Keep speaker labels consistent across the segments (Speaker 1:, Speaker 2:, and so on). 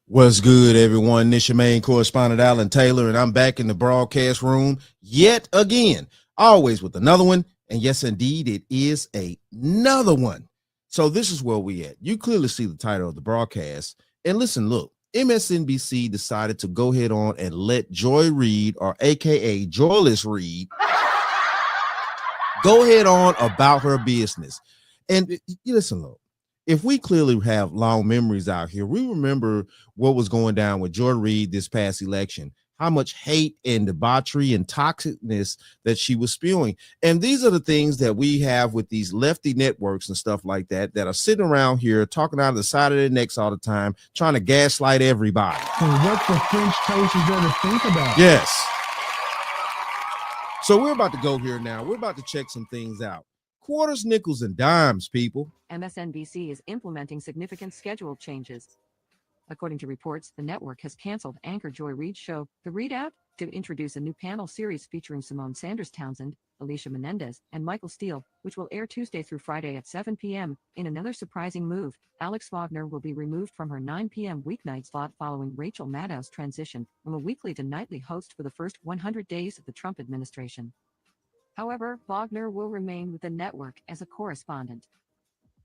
Speaker 1: What's good, everyone? This your main correspondent, Alan Taylor, and I'm back in the broadcast room yet again, always with another one. And yes, indeed, it is another one. So this is where we at. You clearly see the title of the broadcast. And listen, look, MSNBC decided to go ahead on and let Reid, or AKA Joyless Reid, go ahead on about her business. And you listen, look. If we clearly have long memories out here, we remember what was going down with Reid this past election, how much hate and debauchery and toxicness that she was spewing. And these are the things that we have with these lefty networks and stuff like that are sitting around here talking out of the side of their necks all the time, trying to gaslight everybody.
Speaker 2: So what the French toast is there to think about?
Speaker 1: Yes. So we're about to go here now. We're about to check some things out. Quarters, nickels, and dimes, people.
Speaker 3: MSNBC is implementing significant schedule changes. According to reports, the network has canceled Anchor Reid's show, The Reid Out, to introduce a new panel series featuring Simone Sanders Townsend, Alicia Menendez, and Michael Steele, which will air Tuesday through Friday at 7 p.m. In another surprising move, Alex Wagner will be removed from her 9 p.m. weeknight slot following Rachel Maddow's transition from a weekly to nightly host for the first 100 days of the Trump administration. However, Wagner will remain with the network as a correspondent.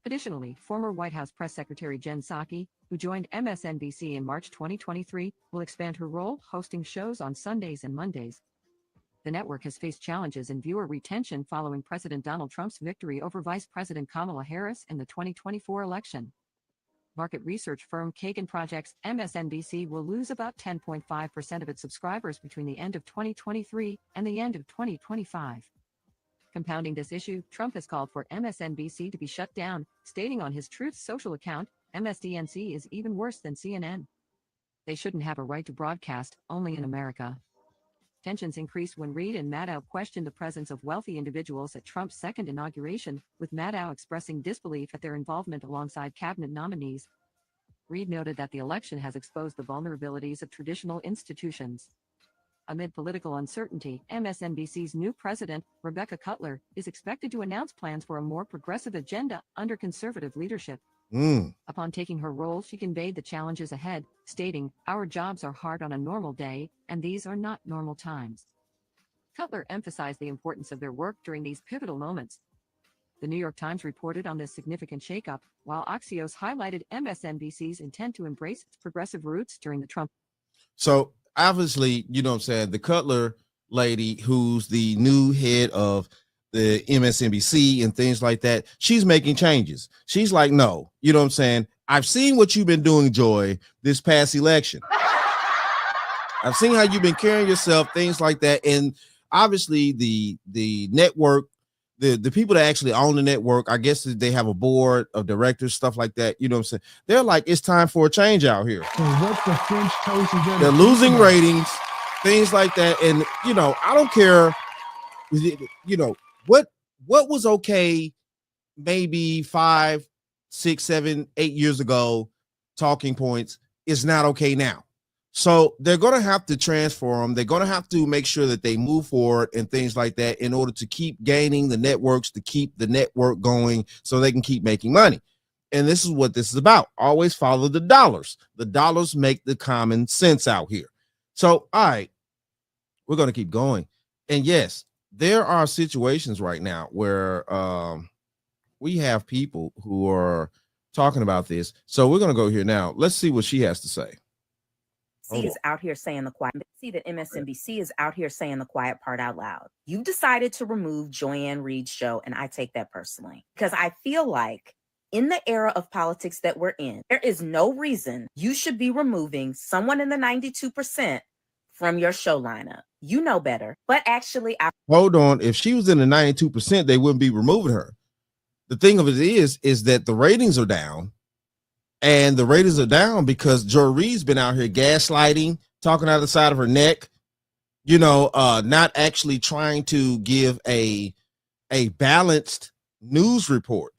Speaker 3: Additionally, former White House Press Secretary Jen Psaki, who joined MSNBC in March 2023, will expand her role hosting shows on Sundays and Mondays. The network has faced challenges in viewer retention following President Donald Trump's victory over Vice President Kamala Harris in the 2024 election. Market research firm Kagan projects MSNBC will lose about 10.5% of its subscribers between the end of 2023 and the end of 2025. Compounding this issue, Trump has called for MSNBC to be shut down, stating on his Truth Social account, MSDNC is even worse than CNN. They shouldn't have a right to broadcast, only in America. Tensions increased when Reid and Maddow questioned the presence of wealthy individuals at Trump's second inauguration, with Maddow expressing disbelief at their involvement alongside cabinet nominees. Reid noted that the election has exposed the vulnerabilities of traditional institutions. Amid political uncertainty, MSNBC's new president, Rebecca Cutler, is expected to announce plans for a more progressive agenda under conservative leadership. Upon taking her role, she conveyed the challenges ahead, stating, "Our jobs are hard on a normal day, and these are not normal times." Cutler emphasized the importance of their work during these pivotal moments. The New York Times reported on this significant shakeup, while Axios highlighted MSNBC's intent to embrace its progressive roots during the Trump.
Speaker 1: So obviously, you know what I'm saying, the Cutler lady, who's the new head of the MSNBC and things like that, she's making changes. She's like, no, you know what I'm saying? I've seen what you've been doing, Joy, this past election. I've seen how you've been carrying yourself, things like that. And obviously the network, the people that actually own the network, I guess they have a board of directors, stuff like that. You know what I'm saying? They're like, it's time for a change out here.
Speaker 2: So what the French toast is there?
Speaker 1: They're losing ratings, things like that. And, you know, I don't care, you know, what was okay maybe 5, 6, 7, 8 years ago, talking points is not okay now. So they're going to have to transform. They're going to have to make sure that they move forward and things like that in order to keep gaining the networks, to keep the network going so they can keep making money. And this is what this is about. Always follow the dollars. The dollars make the common sense out here. So, all right, we're going to keep going. And yes, there are situations right now where we have people who are talking about this. So we're going to go here now. Let's see what she has to say.
Speaker 4: Is out here saying the quiet. See that MSNBC is out here saying the quiet part out loud. You've decided to remove Joyanne Reid's show, and I take that personally because I feel like in the era of politics that we're in, there is no reason you should be removing someone in the 92% from your show lineup. You know better, but actually,
Speaker 1: hold on. If she was in the 92%, they wouldn't be removing her. The thing of it is that the ratings are down. And the ratings are down because Joy Reid's been out here gaslighting, talking out of the side of her neck, you know, not actually trying to give a balanced news report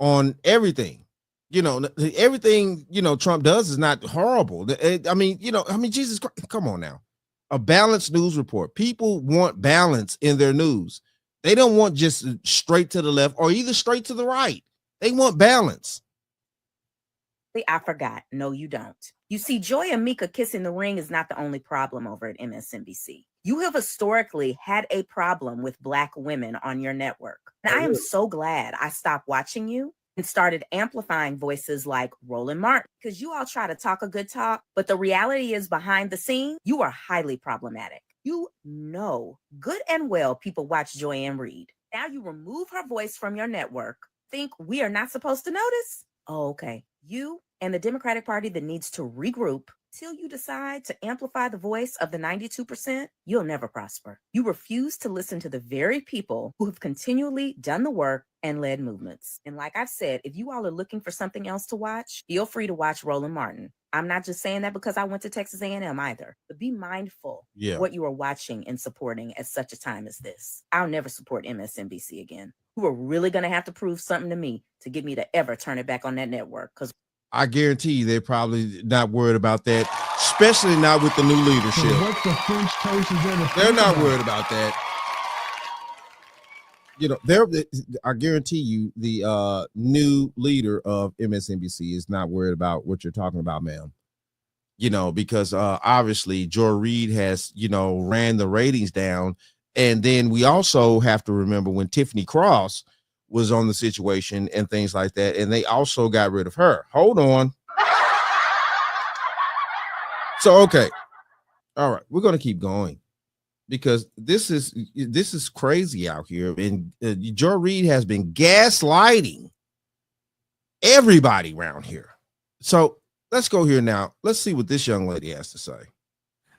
Speaker 1: on everything. You know, everything, you know, Trump does is not horrible. I mean, Jesus Christ, come on now. A balanced news report. People want balance in their news. They don't want just straight to the left or either straight to the right. They want balance.
Speaker 4: I forgot. No, you don't. You see, Joy and Mika kissing the ring is not the only problem over at MSNBC. You have historically had a problem with Black women on your network. And I am so glad I stopped watching you and started amplifying voices like Roland Martin, because you all try to talk a good talk, but the reality is behind the scene, you are highly problematic. You know good and well people watch Joyanne Reid. Now you remove her voice from your network. Think we are not supposed to notice? Oh, okay. You and the Democratic Party that needs to regroup till you decide to amplify the voice of the 92%, you'll never prosper. You refuse to listen to the very people who have continually done the work and led movements. And like I've said, if you all are looking for something else to watch, feel free to watch Roland Martin. I'm not just saying that because I went to Texas A&M either, but be mindful of what you are watching and supporting at such a time as this. I'll never support MSNBC again. You are really going to have to prove something to me to get me to ever turn it back on that network, because
Speaker 1: I guarantee you they're probably not worried about that, especially not with the new leadership.
Speaker 2: So what the French toast is there to
Speaker 1: They're
Speaker 2: think
Speaker 1: not
Speaker 2: about?
Speaker 1: worried about that. You know, I guarantee you the new leader of MSNBC is not worried about what you're talking about, ma'am. You know, because obviously Joy Reid has, you know, ran the ratings down. And then we also have to remember when Tiffany Cross was on the situation and things like that, and they also got rid of her. Hold on. So, okay. All right, we're going to keep going because this is crazy out here. And Joy Reid has been gaslighting everybody around here. So let's go here now. Let's see what this young lady has to say.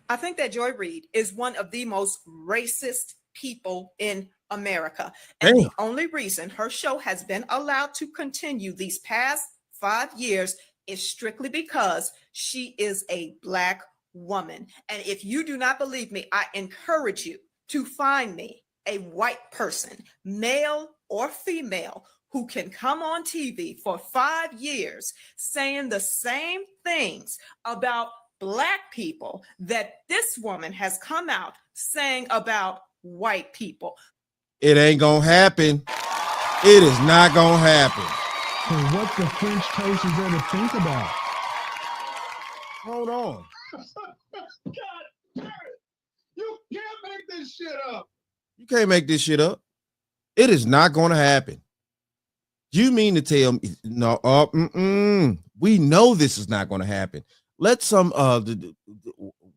Speaker 5: I think that Joy Reid is one of the most racist people in America. And the only reason her show has been allowed to continue these past 5 years is strictly because she is a Black woman. And if you do not believe me, I encourage you to find me a white person, male or female, who can come on TV for 5 years saying the same things about Black people that this woman has come out saying about white people.
Speaker 1: It ain't gonna happen. It is not gonna happen.
Speaker 2: So what the French toast is there to think about?
Speaker 1: Hold on.
Speaker 2: God damn it. You can't make this shit up.
Speaker 1: You can't make this shit up. It is not gonna happen. You mean to tell me no? We know this is not gonna happen. Let some the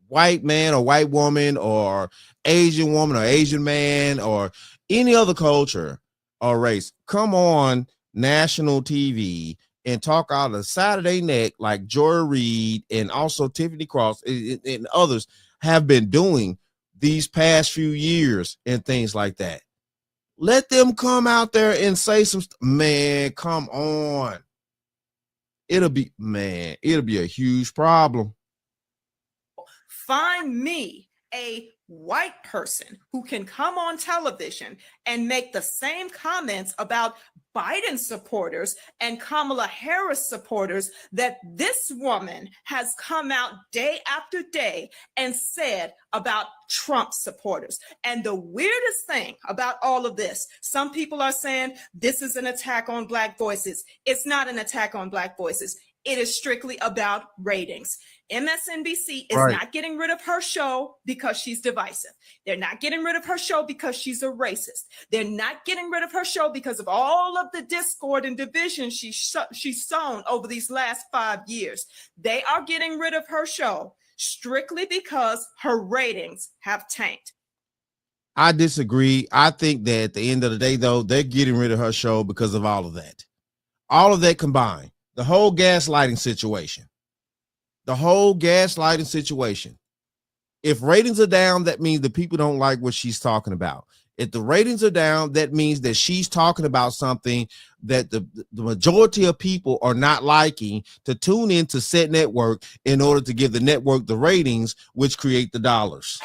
Speaker 1: white man or white woman or Asian woman or Asian man or any other culture or race come on national TV and talk out of the side of their neck like Joy Reid and also Tiffany Cross and others have been doing these past few years and things like that. Let them come out there and say some man, come on. It'll be a huge problem.
Speaker 5: Find me a white person who can come on television and make the same comments about Biden supporters and Kamala Harris supporters that this woman has come out day after day and said about Trump supporters. And the weirdest thing about all of this, some people are saying this is an attack on Black voices. It's not an attack on Black voices. It is strictly about ratings. MSNBC is not getting rid of her show because she's divisive. They're not getting rid of her show because she's a racist. They're not getting rid of her show because of all of the discord and division she's sown over these last 5 years. They are getting rid of her show strictly because her ratings have tanked.
Speaker 1: I disagree. I think that at the end of the day, though, they're getting rid of her show because of all of that. All of that combined. The whole gaslighting situation. If ratings are down, that means the people don't like what she's talking about. If the ratings are down, that means that she's talking about something that the majority of people are not liking to tune into said network in order to give the network the ratings, which create the dollars.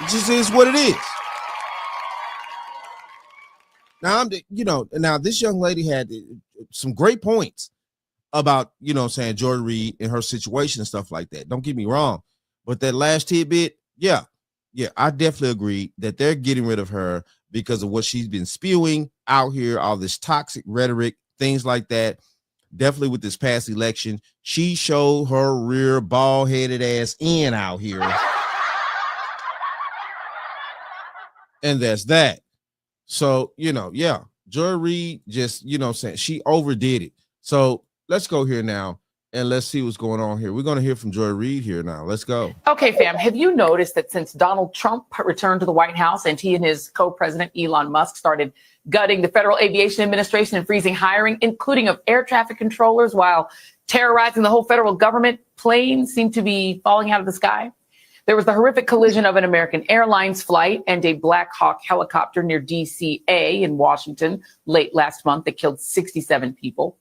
Speaker 1: It just is what it is. Now this young lady had some great points about, saying Joy Reid and her situation and stuff like that. Don't get me wrong. But that last tidbit, yeah, I definitely agree that they're getting rid of her because of what she's been spewing out here, all this toxic rhetoric things like that. Definitely with this past election, she showed her rear bald-headed ass in out here. And that's that. So, yeah, Joy Reid just, saying she overdid it. So let's go here now and let's see what's going on here. We're going to hear from Joy Reid here now. Let's go.
Speaker 6: Okay, fam, have you noticed that since Donald Trump returned to the White House and he and his co-president Elon Musk started gutting the Federal Aviation Administration and freezing hiring, including of air traffic controllers, while terrorizing the whole federal government, planes seem to be falling out of the sky? There was the horrific collision of an American Airlines flight and a Black Hawk helicopter near DCA in Washington late last month that killed 67 people.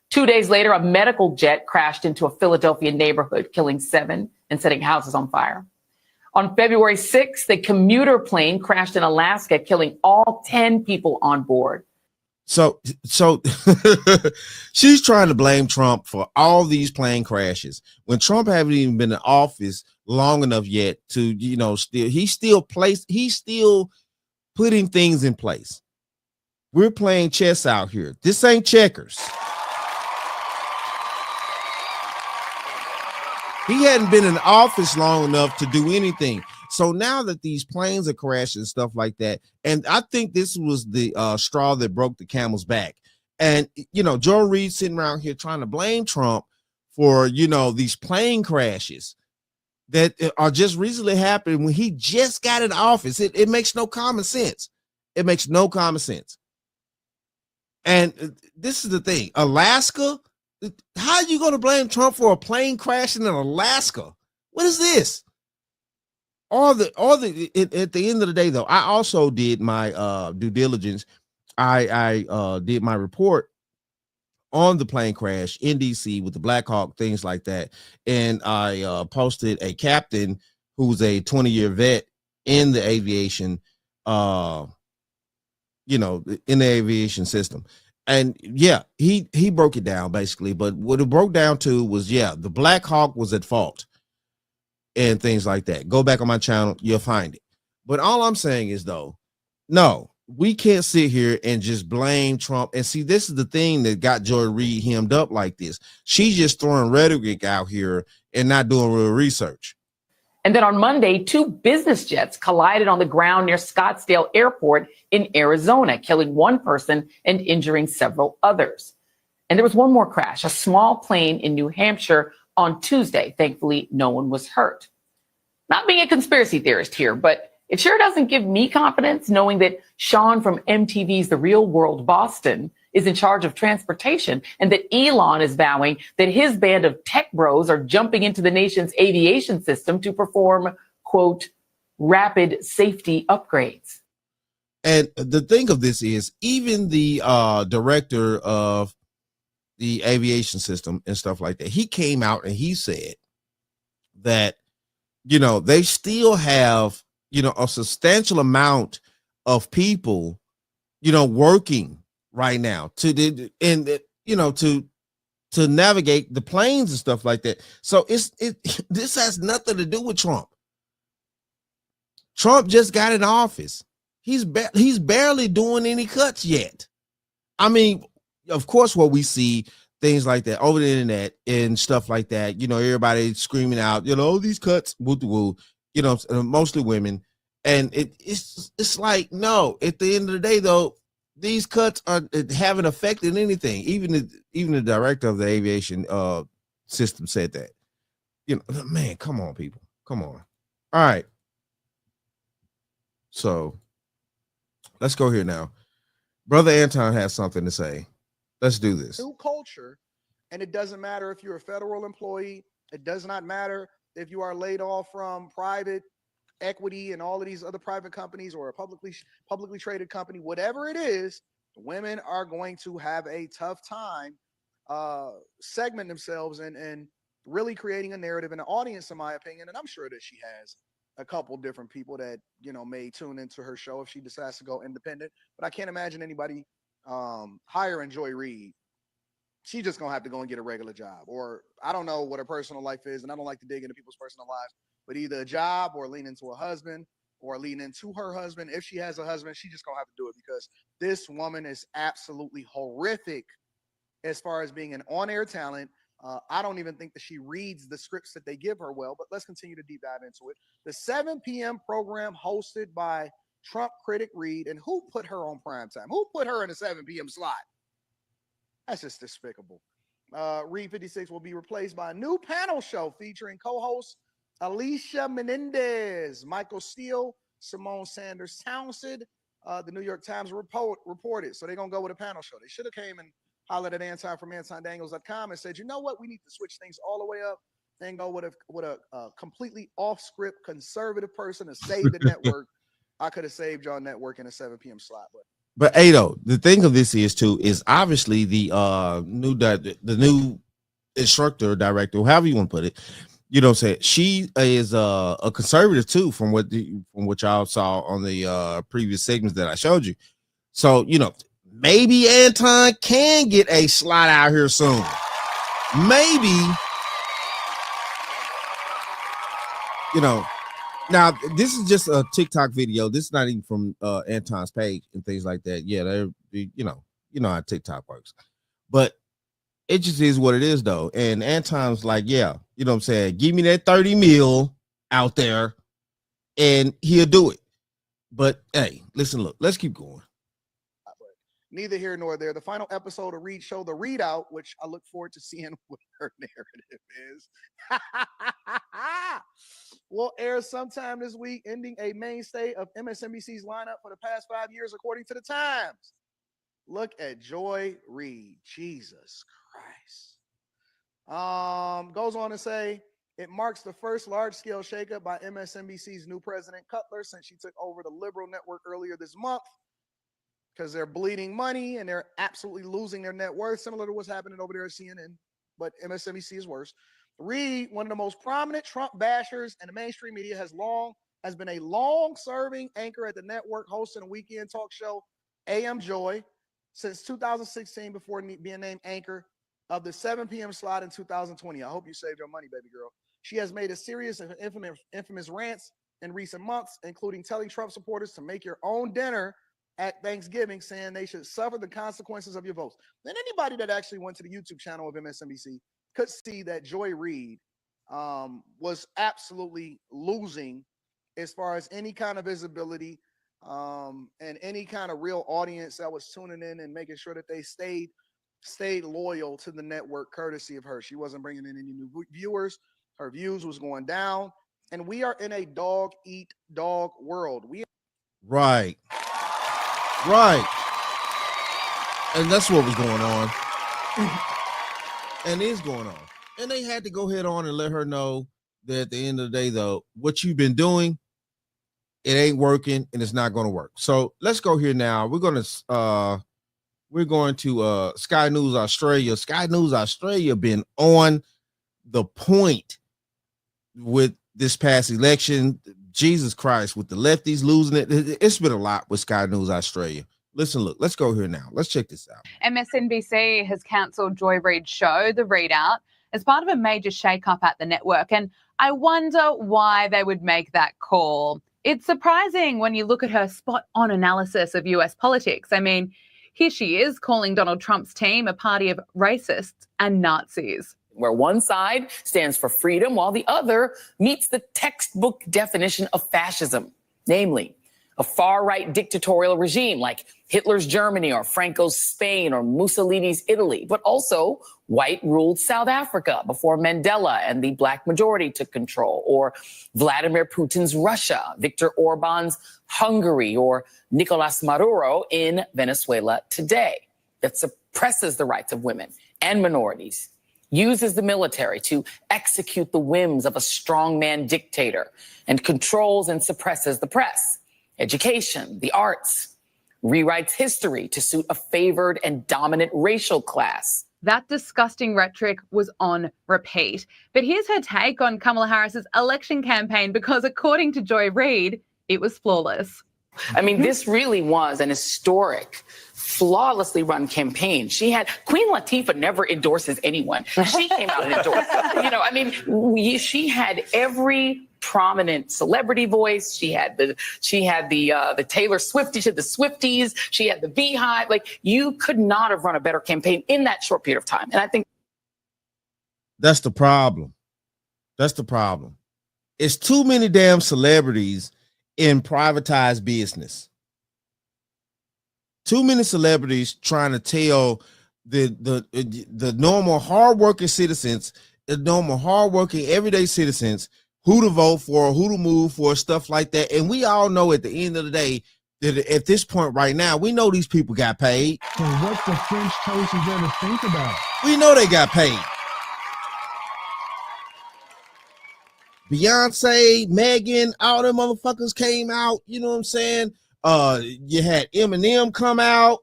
Speaker 6: 2 days later, a medical jet crashed into a Philadelphia neighborhood, killing 7 and setting houses on fire. On February 6th, a commuter plane crashed in Alaska, killing all 10 people on board.
Speaker 1: So she's trying to blame Trump for all these plane crashes when Trump haven't even been in office long enough yet to, he's still putting things in place. We're playing chess out here. This ain't checkers. He hadn't been in office long enough to do anything. So now that these planes are crashing and stuff like that, and I think this was the straw that broke the camel's back. And, Joy Reid sitting around here trying to blame Trump for, these plane crashes that are just recently happening when he just got in office. It makes no common sense. It makes no common sense. And this is the thing. Alaska, how are you going to blame Trump for a plane crashing in Alaska? What is this? At the end of the day, though, I also did my due diligence. I did my report on the plane crash in DC with the Black Hawk, things like that. And I posted a captain who's a 20-year vet in the aviation, in the aviation system. And yeah, he broke it down basically. But what it broke down to was, the Black Hawk was at fault and things like that. Go back on my channel, you'll find it. But all I'm saying is, though, no, we can't sit here and just blame Trump. And see, this is the thing that got Joy Reid hemmed up like this. She's just throwing rhetoric out here and not doing real research.
Speaker 6: And then on Monday, 2 business jets collided on the ground near Scottsdale Airport in Arizona, killing 1 person and injuring several others. And there was one more crash, a small plane in New Hampshire on Tuesday. Thankfully, no one was hurt. Not being a conspiracy theorist here, but it sure doesn't give me confidence knowing that Sean from MTV's The Real World Boston is in charge of transportation and that Elon is vowing that his band of tech bros are jumping into the nation's aviation system to perform, quote, rapid safety upgrades.
Speaker 1: And the thing of this is, even the director of the aviation system and stuff like that, he came out and he said that, they still have, a substantial amount of people, working right now to navigate the planes and stuff like that. So this has nothing to do with Trump. Trump just got in office. He's barely doing any cuts yet. I mean, of course, what we see things like that over the internet and stuff like that, everybody screaming out, these cuts, woo, mostly women. And it's like, no, at the end of the day, though, these cuts haven't affected anything. Even the director of the aviation system said that. Man, come on, people. Come on. All right. So let's go here now. Brother Anton has something to say. Let's do this.
Speaker 7: New culture, and it doesn't matter if you're a federal employee. It does not matter if you are laid off from private equity and all of these other private companies or a publicly traded company. Whatever it is, women are going to have a tough time segment themselves and really creating a narrative and an audience, in my opinion. And I'm sure that she has a couple different people that may tune into her show if she decides to go independent. But I can't imagine anybody hiring Joy Reid. She's just gonna have to go and get a regular job, or I don't know what her personal life is, and I don't like to dig into people's personal lives, but either a job or lean into a husband or lean into her husband. If she has a husband, she just gonna have to do it, because this woman is absolutely horrific as far as being an on-air talent. I don't even think that she reads the scripts that they give her well, but let's continue to deep dive into it. The 7 p.m. program hosted by Trump critic Reid, and who put her on primetime? Who put her in a 7 p.m. slot? That's just despicable. Reid 56 will be replaced by a new panel show featuring co-hosts Alicia Menendez, Michael Steele, Simone Sanders Townsend. The New York Times reported. So they're going to go with a panel show. They should have came and hollered at Anton from AntonDaniels.com and said, you know what? We need to switch things all the way up and go with a completely off-script conservative person to save the network. I could have saved y'all network in a 7 p.m. slot.
Speaker 1: But Ado, the thing of this is obviously the new instructor, director, however you want to put it, you know what I'm saying? She is a conservative too, from what y'all saw on the previous segments that I showed you. So, you know, maybe Anton can get a slot out here soon. Maybe, you know. Now, this is just a TikTok video. This is not even from Anton's page and things like that. Yeah, they're, you know how TikTok works. But it just is what it is, though. And Anton's like, yeah, you know what I'm saying? Give me that 30 mil out there and he'll do it. But hey, listen, look, let's keep going.
Speaker 7: Neither here nor there. The final episode of Reid Show, The Reid Out, which I look forward to seeing what her narrative is, will air sometime this week, ending a mainstay of MSNBC's lineup for the past 5 years, according to the Times. Look at Joy Reid. Jesus Christ. Goes on to say, it marks the first large-scale shakeup by MSNBC's new president, Cutler, since she took over the liberal network earlier this month, because they're bleeding money and they're absolutely losing their net worth, similar to what's happening over there at CNN, but MSNBC is worse. Reid, one of the most prominent Trump bashers in the mainstream media, has been a long-serving anchor at the network, hosting a weekend talk show, AM Joy, since 2016, before being named anchor of the 7 p.m. slot in 2020. I hope you saved your money, baby girl. She has made a series of infamous rants in recent months, including telling Trump supporters to make your own dinner at Thanksgiving, saying they should suffer the consequences of your votes. Then anybody that actually went to the YouTube channel of MSNBC could see that Joy Reid was absolutely losing as far as any kind of visibility and any kind of real audience that was tuning in and making sure that they stayed loyal to the network, courtesy of her. She wasn't bringing in any new viewers. Her views was going down. And we are in a dog-eat-dog world.
Speaker 1: Right. And that's what was going on. And is going on. And they had to go head on and let her know that at the end of the day, though, what you've been doing, it ain't working and it's not going to work. So let's go here now. We're going to Sky News Australia. Sky News Australia been on the point with this past election. Jesus Christ, with the lefties losing it. It's been a lot with Sky News Australia. Listen, look, let's go here now. Let's check this out.
Speaker 8: MSNBC has cancelled Joy Reid's show, The Reid Out, as part of a major shake-up at the network. And I wonder why they would make that call. It's surprising when you look at her spot-on analysis of US politics. I mean, here she is calling Donald Trump's team a party of racists and Nazis,
Speaker 6: where one side stands for freedom while the other meets the textbook definition of fascism, namely a far-right dictatorial regime like Hitler's Germany or Franco's Spain or Mussolini's Italy, but also white-ruled South Africa before Mandela and the black majority took control, or Vladimir Putin's Russia, Viktor Orban's Hungary, or Nicolas Maduro in Venezuela today, that suppresses the rights of women and minorities, uses the military to execute the whims of a strongman dictator, and controls and suppresses the press, education, the arts, rewrites history to suit a favored and dominant racial class.
Speaker 8: That disgusting rhetoric was on repeat. But here's her take on Kamala Harris's election campaign, because according to Joy Reid, it was flawless.
Speaker 6: I mean, this really was an historic, flawlessly run campaign. Queen Latifah never endorses anyone. She came out and endorsed. She had every prominent celebrity voice. She had the Taylor Swift, she had the Swifties, she had the Beehive. Like, you could not have run a better campaign in that short period of time. And I think
Speaker 1: that's the problem. That's the problem. It's too many damn celebrities in privatized business. Too many celebrities trying to tell the normal hardworking citizens, the normal hardworking everyday citizens, who to vote for, who to move for, stuff like that. And we all know at the end of the day that at this point right now, we know these people got paid.
Speaker 2: So what the French toast is there to think about?
Speaker 1: We know they got paid. Beyonce, Megan, all them motherfuckers came out. You know what I'm saying? You had Eminem come out.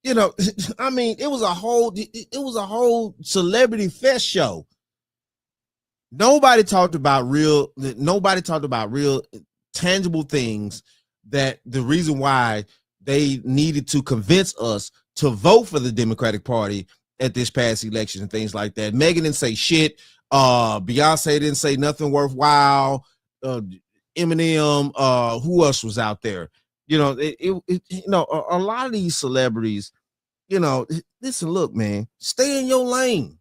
Speaker 1: You know, I mean, it was a whole celebrity fest show. Nobody talked about real tangible things, that the reason why they needed to convince us to vote for the Democratic Party at this past election and things like that. Megan didn't say shit. Beyonce didn't say nothing worthwhile. Eminem, who else was out there? You know, a lot of these celebrities, you know, listen, look, man, stay in your lane.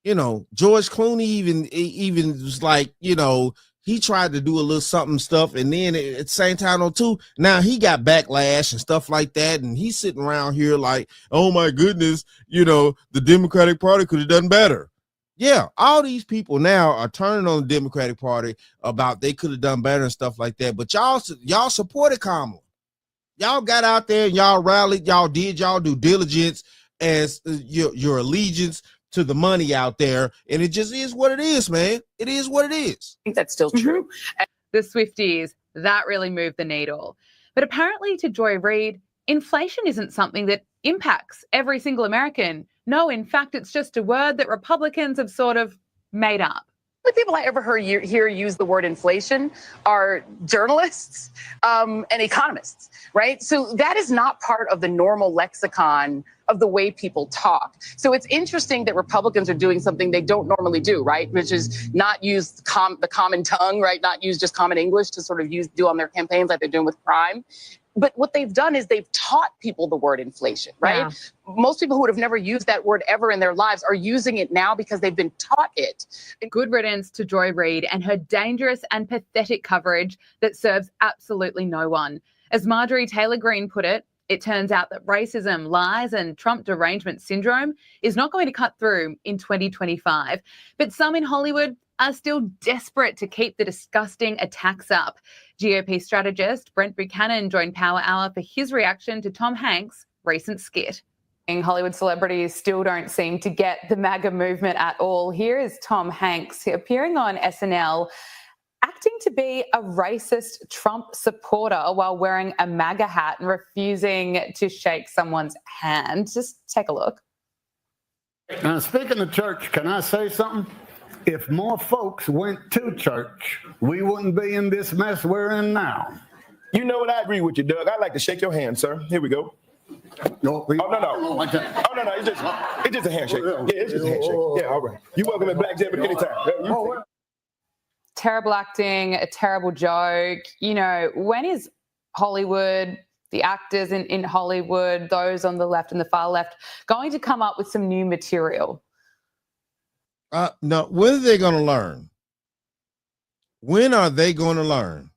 Speaker 1: You know, George Clooney even was like, you know, he tried to do a little something stuff, and then at the same time on too, now he got backlash and stuff like that, and he's sitting around here like, oh my goodness, you know, the Democratic Party could have done better. Yeah, all these people now are turning on the Democratic Party about they could have done better and stuff like that. But y'all supported Kamala. Y'all got out there and y'all rallied. Y'all did y'all due diligence as your allegiance to the money out there. And it just is what it is, man. It is what it is.
Speaker 6: I think that's still true.
Speaker 8: The Swifties, that really moved the needle. But apparently to Joy Reid, inflation isn't something that impacts every single American. No, in fact, it's just a word that Republicans have sort of made up.
Speaker 6: The people I ever hear use the word inflation are journalists and economists, right? So that is not part of the normal lexicon of the way people talk. So it's interesting that Republicans are doing something they don't normally do, right? Which is not use the common tongue, right? Not use just common English to sort of do on their campaigns like they're doing with crime. But what they've done is they've taught people the word inflation, right? Yeah. Most people who would have never used that word ever in their lives are using it now because they've been taught it.
Speaker 8: Good riddance to Joy Reid and her dangerous and pathetic coverage that serves absolutely no one. As Marjorie Taylor Greene put it, it turns out that racism, lies, and Trump derangement syndrome is not going to cut through in 2025. But some in Hollywood are still desperate to keep the disgusting attacks up. GOP strategist Brent Buchanan joined Power Hour for his reaction to Tom Hanks' recent skit.
Speaker 9: Hollywood celebrities still don't seem to get the MAGA movement at all. Here is Tom Hanks appearing on SNL, acting to be a racist Trump supporter while wearing a MAGA hat and refusing to shake someone's hand. Just take a look.
Speaker 10: Now, speaking of church, can I say something? If more folks went to church, we wouldn't be in this mess we're in now.
Speaker 11: You know what? I agree with you, Doug. I'd like to shake your hand, sir. Here we go.
Speaker 10: No,
Speaker 11: no. It's just a handshake. Yeah, it's just a handshake. Yeah, all right. You're welcome at Black Jeopardy anytime.
Speaker 9: Terrible acting, a terrible joke. You know, when is Hollywood, the actors in Hollywood, those on the left and the far left, going to come up with some new material?
Speaker 1: No, when are they going to learn? When are they going to learn?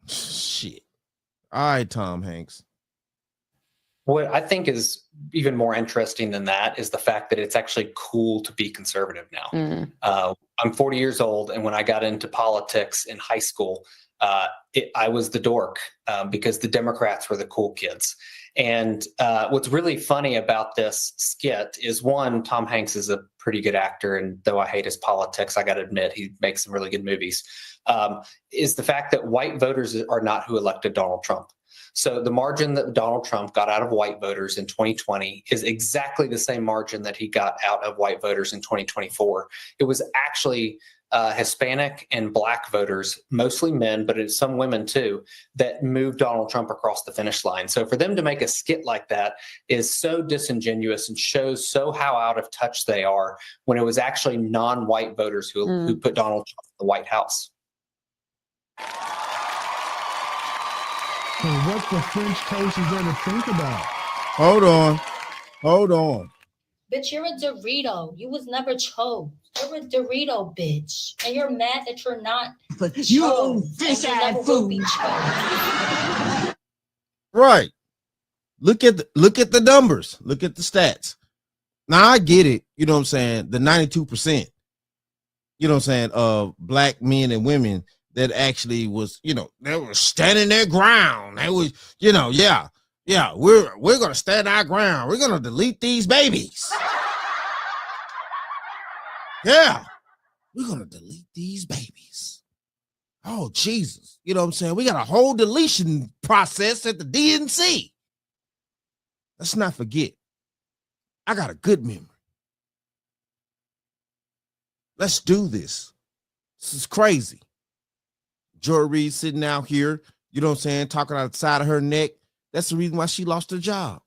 Speaker 1: Shit. All right, Tom Hanks.
Speaker 12: What I think is even more interesting than that is the fact that it's actually cool to be conservative now. I'm 40 years old, and when I got into politics in high school, I was the dork because the Democrats were the cool kids. And what's really funny about this skit is, one, Tom Hanks is a pretty good actor, and though I hate his politics, I got to admit he makes some really good movies, is the fact that white voters are not who elected Donald Trump. So the margin that Donald Trump got out of white voters in 2020 is exactly the same margin that he got out of white voters in 2024. It was actually Hispanic and Black voters, mostly men, but it's some women too, that moved Donald Trump across the finish line. So for them to make a skit like that is so disingenuous and shows so how out of touch they are when it was actually non-white voters who put Donald Trump in the White House.
Speaker 2: So what the French toast is there to think about?
Speaker 1: Hold on.
Speaker 13: Bitch, you're a Dorito. You was never chose. You're a Dorito, bitch. And you're mad that you're not chose. Fish-eyed food.
Speaker 1: Right. Look at the numbers. Look at the stats. Now I get it. You know what I'm saying? The 92%, you know what I'm saying, of Black men and women that actually was, you know, they were standing their ground. They was, you know, yeah, we're going to stand our ground. We're going to delete these babies. Yeah, we're going to delete these babies. Oh, Jesus. You know what I'm saying? We got a whole deletion process at the DNC. Let's not forget, I got a good memory. Let's do this. This is crazy. Joy Reid sitting out here, you know what I'm saying, talking out the side of her neck. That's the reason why she lost her job.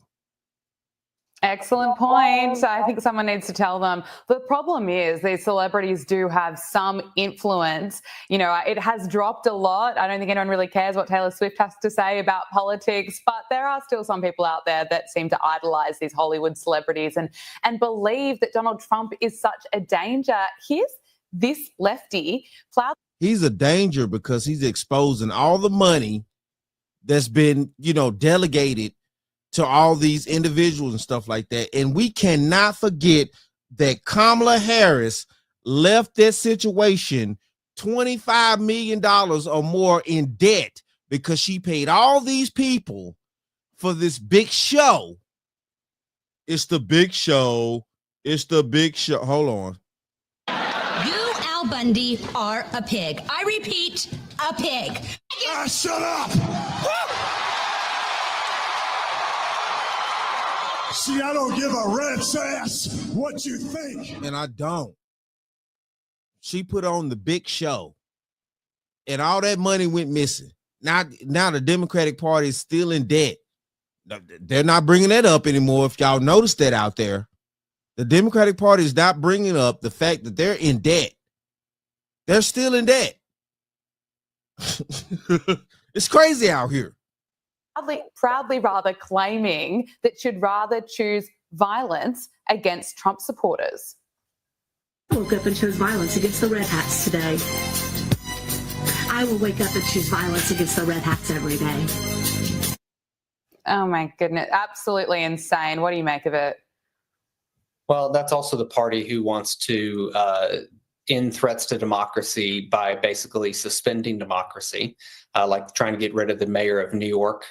Speaker 9: Excellent point. I think someone needs to tell them. The problem is these celebrities do have some influence. You know, it has dropped a lot. I don't think anyone really cares what Taylor Swift has to say about politics, but there are still some people out there that seem to idolize these Hollywood celebrities and believe that Donald Trump is such a danger. Here's this lefty.
Speaker 1: He's a danger because he's exposing all the money that's been, you know, delegated to all these individuals and stuff like that. And we cannot forget that Kamala Harris left that situation $25 million or more in debt because she paid all these people for this big show. It's the big show. It's the big show. Hold on.
Speaker 13: You, Al Bundy, are a pig. I repeat, a pig.
Speaker 2: Shut up! See, I don't give a rat's ass what you think.
Speaker 1: And I don't. She put on the big show, and all that money went missing. Now the Democratic Party is still in debt. They're not bringing that up anymore. If y'all noticed that out there, the Democratic Party is not bringing up the fact that they're in debt. They're still in debt. It's crazy out here.
Speaker 9: Proudly rather claiming that should rather choose violence against Trump supporters.
Speaker 13: I woke up and chose violence against the Red Hats today. I will wake up and choose violence against the Red Hats every day.
Speaker 9: Oh my goodness, absolutely insane. What do you make of it?
Speaker 12: Well, that's also the party who wants to end threats to democracy by basically suspending democracy, like trying to get rid of the mayor of New York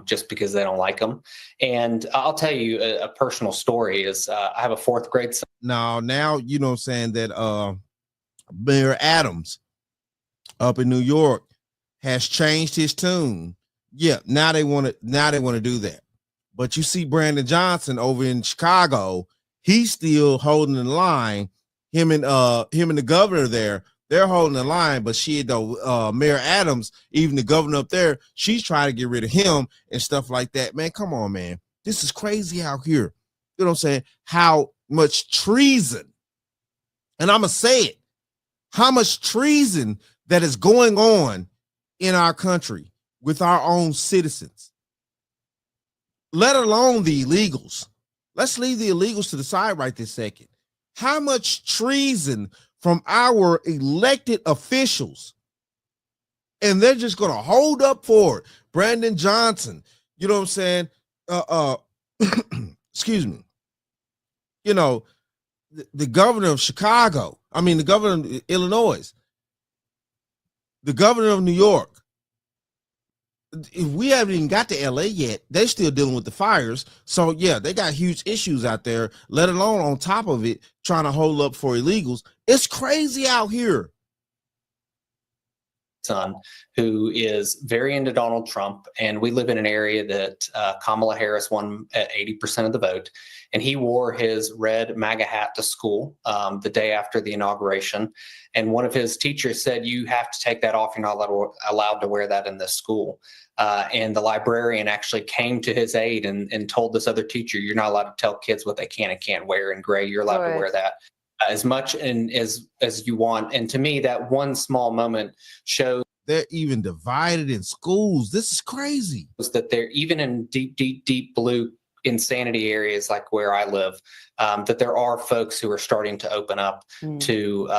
Speaker 12: just because they don't like him. And I'll tell you a personal story is I have a fourth grade son.
Speaker 1: Now, you know what I'm saying, that Mayor Adams up in New York has changed his tune. Yeah, now they want to do that. But you see Brandon Johnson over in Chicago, he's still holding the line. Him and the governor there, they're holding the line. But Mayor Adams, even the governor up there, she's trying to get rid of him and stuff like that. Man, come on, man. This is crazy out here. You know what I'm saying? How much treason, and I'm going to say it, how much treason that is going on in our country with our own citizens, let alone the illegals. Let's leave the illegals to the side right this second. How much treason from our elected officials, and they're just going to hold up for it. Brandon Johnson, you know what I'm saying? Excuse me. You know, the governor of Chicago, the governor of Illinois, the governor of New York. If we haven't even got to LA yet, they're still dealing with the fires. So yeah, they got huge issues out there, let alone on top of it, trying to hold up for illegals. It's crazy out here.
Speaker 12: son who is very into Donald Trump, and we live in an area that Kamala Harris won at 80% of the vote, and he wore his red MAGA hat to school the day after the inauguration, and one of his teachers said, "You have to take that off. You're not allowed to wear that in this school." And the librarian actually came to his aid and told this other teacher, "You're not allowed to tell kids what they can and can't wear in gray. You're allowed to wear that as much and as you want." And to me, that one small moment shows
Speaker 1: they're even divided in schools. This is crazy.
Speaker 12: That they're even in deep blue insanity areas like where I live, that there are folks who are starting to open up to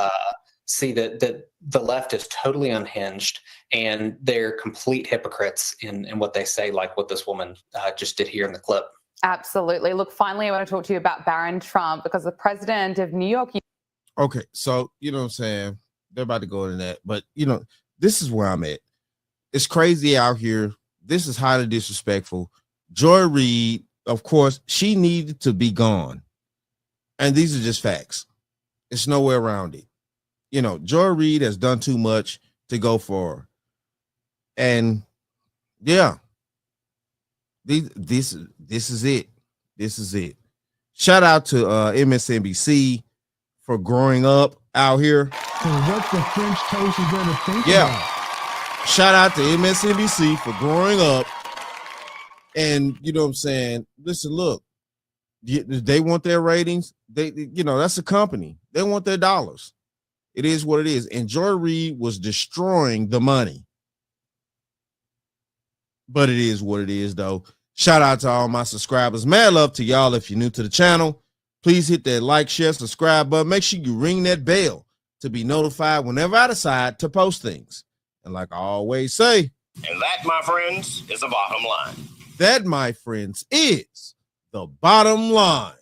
Speaker 12: see that the left is totally unhinged and they're complete hypocrites in what they say, like what this woman just did here in the clip.
Speaker 9: Absolutely. Look, finally, I want to talk to you about Barron Trump, because the president of New York.
Speaker 1: Okay, so you know what I'm saying? They're about to go into that, but you know, this is where I'm at. It's crazy out here. This is highly disrespectful. Joy Reid, of course, she needed to be gone. And these are just facts. It's nowhere around it. You know, Joy Reid has done too much to go for her. And yeah, this is it. This is it. Shout out to MSNBC for growing up out here.
Speaker 2: So what the French toast is going to think about?
Speaker 1: Shout out to MSNBC for growing up. And you know what I'm saying? Listen, look, they want their ratings. That's a company. They want their dollars. It is what it is. And Joy Reid was destroying the money. But it is what it is, though. Shout out to all my subscribers. Mad love to y'all. If you're new to the channel, please hit that like, share, subscribe button. Make sure you ring that bell to be notified whenever I decide to post things. And like I always say,
Speaker 14: and that, my friends, is the bottom line.
Speaker 1: That, my friends, is the bottom line.